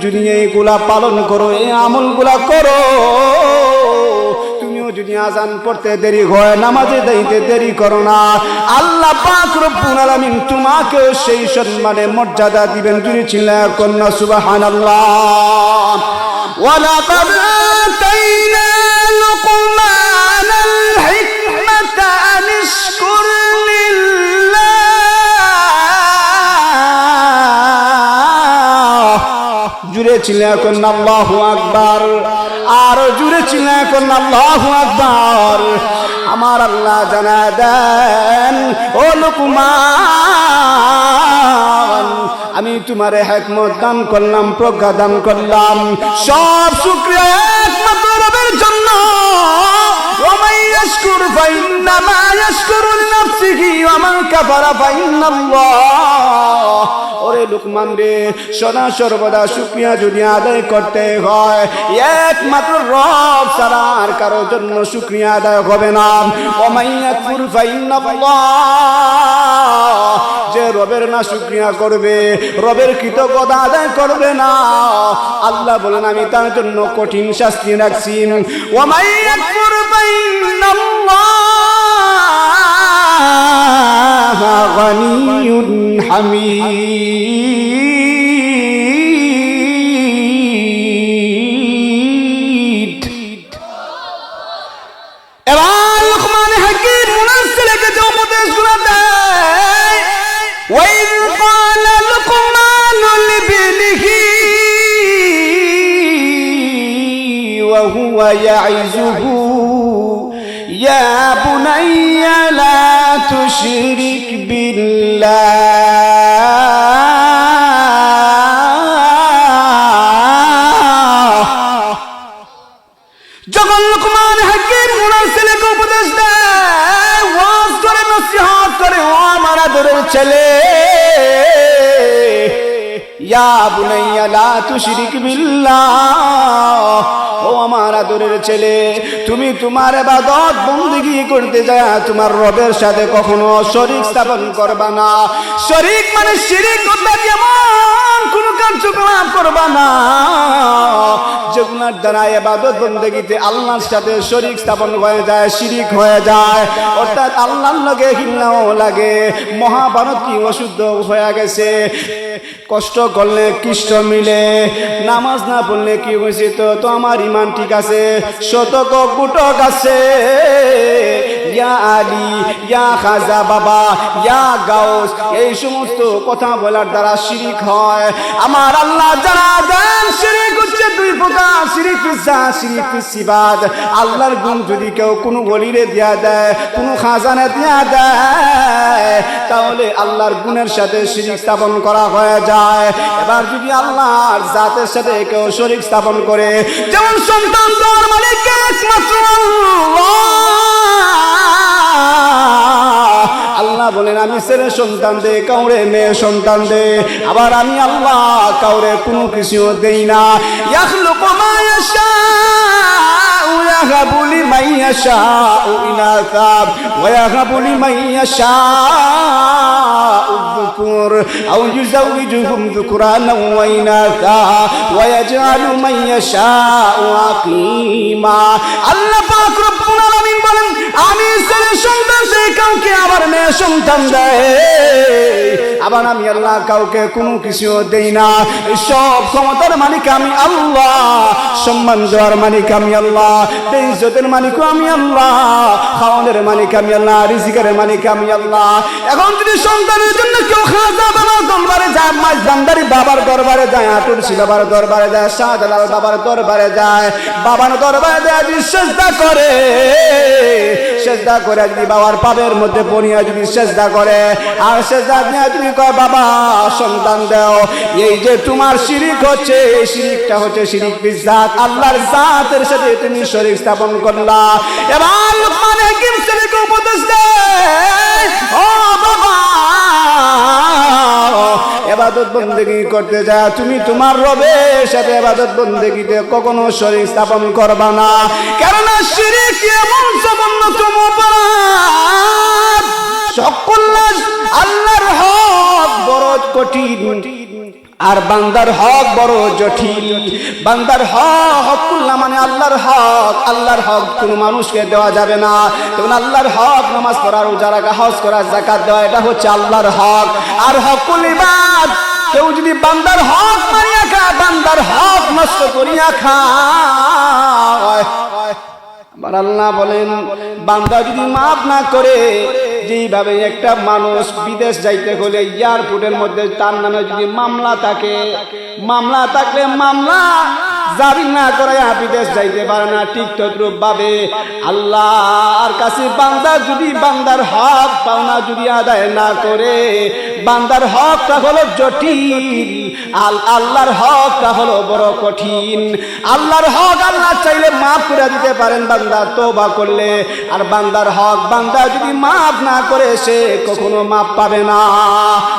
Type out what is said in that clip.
যদি এইগুলা পালন করো, এই আমলগুলা করো, তুমিও যদি আজান পড়তে দেরি হয়, নামাজে যাইতে দেরি করো না, আল্লাহ পাক রব্বুল আলামিন তোমাকে সেই সম্মানে মর্যাদা দিবেন। যদি চিল্লায়া কন্যা সুবহানাল্লাহ। ওয়ালাকাদ আতাইনা লুকমানাল হিকমাতা আনিশকুর লিল্লাহ। জুড়ে চিল্লায়া কন্যা আল্লাহু আকবার। আর জুড়ে চিল্লায়া কন্যা আল্লাহু আকবার। আমার আল্লাহ জানা দেন, ও লুকমান, আমি তোমারে হিকমত দান করলাম, প্রজ্ঞা দান করলাম, সব শুকরিয়া একমাত্র রবের জন্য। ওমান ইয়াশকুর ফাইন্নামা ইয়াশকুরু লিনাফসিহি ওয়া মান কাফারা ফাইন্নাল্লাহ। ওরে লুকমান রে, সদা সর্বদা শুকরিয়া যদি আদায় করতে হয়, একমাত্র রব ছাড়া আর কারোর জন্য শুকরিয়া আদায় হবে না। ওমান ইয়াকফুর ফাইন্নাল্লাহ। যে রবের না শুকরিয়া করবে, রবের কৃতজ্ঞতা আদায় করবে না, আল্লাহ বলেন আমি তার জন্য কঠিন শাস্তি রাখছি। ওমান ইয়াকফুর ফাইন্নাল্লাহ গানিয়ুন হামিদ। এবার লুকমান হাকিম মুনাসসিরকে যে উপদেশগুলো দেয়, ওয়াইয ক্বালা লুকমানু লিবনিহি ওয়া হুয়া ইয়াইযুহু ইয়া বুনাইয়া লা তুশরিক বিল্লাহ। যখন লুকমান হাকিম ওনার ছেলেকে উপদেশ দেয়, ওয়াজ করে, নসিহত করে, ও আমার আদরের ছেলে, ইয়া বুনাইয়া লা তুশরিক বিল্লাহ, ও আমার আদরের ছেলে, তুমি তোমার ইবাদত বندگی করতে যায় তোমার রবের সাথে কখনো শরীক স্থাপন করবা না। শরীক মানে শিরক, অর্থাৎ এমন কোন কার্যকলাপ করবা না যেগুলোর দ্বারা ইবাদত বندگিতে আল্লাহর সাথে শরীক স্থাপন হয়ে যায়, শিরক হয়ে যায়, অর্থাৎ আল্লাহর লগে ঘৃণাও লাগে। মহাভারত কি অশুদ্ধ হয়ে গেছে, কষ্ট করলে কৃষ্ট মিলে, নামাজ না পড়লে কি হয়েছে, তো আমার ইমান ঠিক আছে, শতক গুটক আছে, ইয়া আলী, ইয়া খাজা বাবা, ইয়া গাউস, এই সমস্ত কথা বলার দ্বারা শিরক হয়। আমার আল্লাহ জানা দেন, শিরক হচ্ছে দুই প্রকার, শিরক ফিজ্জা, শিরক ফিসিবাদ। আল্লাহর গুণ যদি কেউ কোনো ওলিরে দিয়া দেয়, কোনো খাজানে দিয়া দেয়, তাহলে আল্লাহর গুণের সাথে শিরক স্থাপন করা হয়ে যায়। এবার যদি আল্লাহর জাতের সাথে কেউ শরীক স্থাপন করে, যেমন সন্তান দেওয়ার মালিক একমাত্র আল্লাহ বলেন আমি ছেলে সন্তান দে, কাউরে মেয়ে সন্তান দে, আবার আমি আল্লাহ কাউরে কোনো কিছু দেই না। ইয়াখলুকু মা ইয়াশাউ ইয়াহাবু লিমান ইয়াশাউ ইনাসা ওয়া ইয়াহাবু লিমান ইয়াশাউ যুকুর আও ইউযাওয়িজুহুম যুকরানাও ওয়া ইনাসা ওয়া ইয়াজআলু মান ইয়াশাউ আকীমা। আল্লাহ পাক রব্বুল আলামিন বলেন আমি ছেলে সন্তান দেই, কাউকে আবার মেয়ে সন্তান দেয়, আবার আমি আল্লাহ কাউকে কোনো কিছু দেই না। সব ক্ষমতার মালিক আমি আল্লাহ, সম্মান দেওয়ার মালিক আমি আল্লাহ, ইজ্জতের মালিক আমি আল্লাহ, খাওয়ানোর মালিক আমি আল্লাহ, রিজিকের মালিক আমি আল্লাহ। এখন যদি সন্তানের জন্য কেউ খাজা বাবার দরবারে যায়, মাঝ ভান্ডারি বাবার দরবারে যায়, আটুরসি বাবার দরবারে যায়, শাহজালাল বাবার দরবারে যায়, বাবার দরবারে যায়, যদি সেজদা করে, সেজদা করে যদি বাবার পাবের মধ্যে পড়িয়া যদি সেজদা করে, আর সেজদা নিয়ে যদি কয় বাবা সন্তান দাও, এই যে তোমার শিরিক হচ্ছে, এই শিরিকটা হচ্ছে শিরিক বিজাত, আল্লাহর জাতের সাথে তুমি শরীক স্থাপন করলা। এবার লুকমান হাকিম ছেলেকে উপদেশ দেয়, ও বাবা ইবাদত বندگی করতে যা তুমি তোমার রবের সাথে ইবাদত বندگিতে কখনো শরীক স্থাপন করবা না, কারণ শিরিক এমন জঘন্যতম অপরাধ, সকল আল্লাহর হক বড় কঠিন, আর বান্দার হক বড় জটিল। বান্দার হকুল্লাহ মানে আল্লাহর হক। আল্লাহর হক কোনো মানুষকে দেওয়া যাবে না। যেমন আল্লাহর হক নামাজ পড়া, রোজা রাখা, হজ করা, যাকাত দেওয়া, এটা হচ্ছে আল্লাহর হক। আর হকুল ইবাদ, কেউ যদি বান্দার হক মারিয়া খায়, বান্দার হক নষ্ট করিয়া খায়, আবার আল্লাহ বলেন বান্দা যদি মাফ না করে, যেইভাবে একটা মানুষ বিদেশ যাইতে হলে এয়ারপোর্টের মধ্যে তার নামে যদি মামলা থাকে, মামলা থাকলে মামলা জারি না করে বিদেশ যাইতে পারে না, ঠিক তদ্রূপ ভাবে আল্লাহর কাছে বান্দা যদি বান্দার হক পাওনা যদি আদায় না করে, বান্দার হকটা হলো জটিল, আল্লাহর হকটা হলো বড় কঠিন। আল্লাহর হক আল্লাহ চাইলে মাফ করে দিতে পারেন বান্দা তওবা করলে, আর বান্দার হক বান্দা যদি মাফ না করে সে কখনো মাফ পাবে না।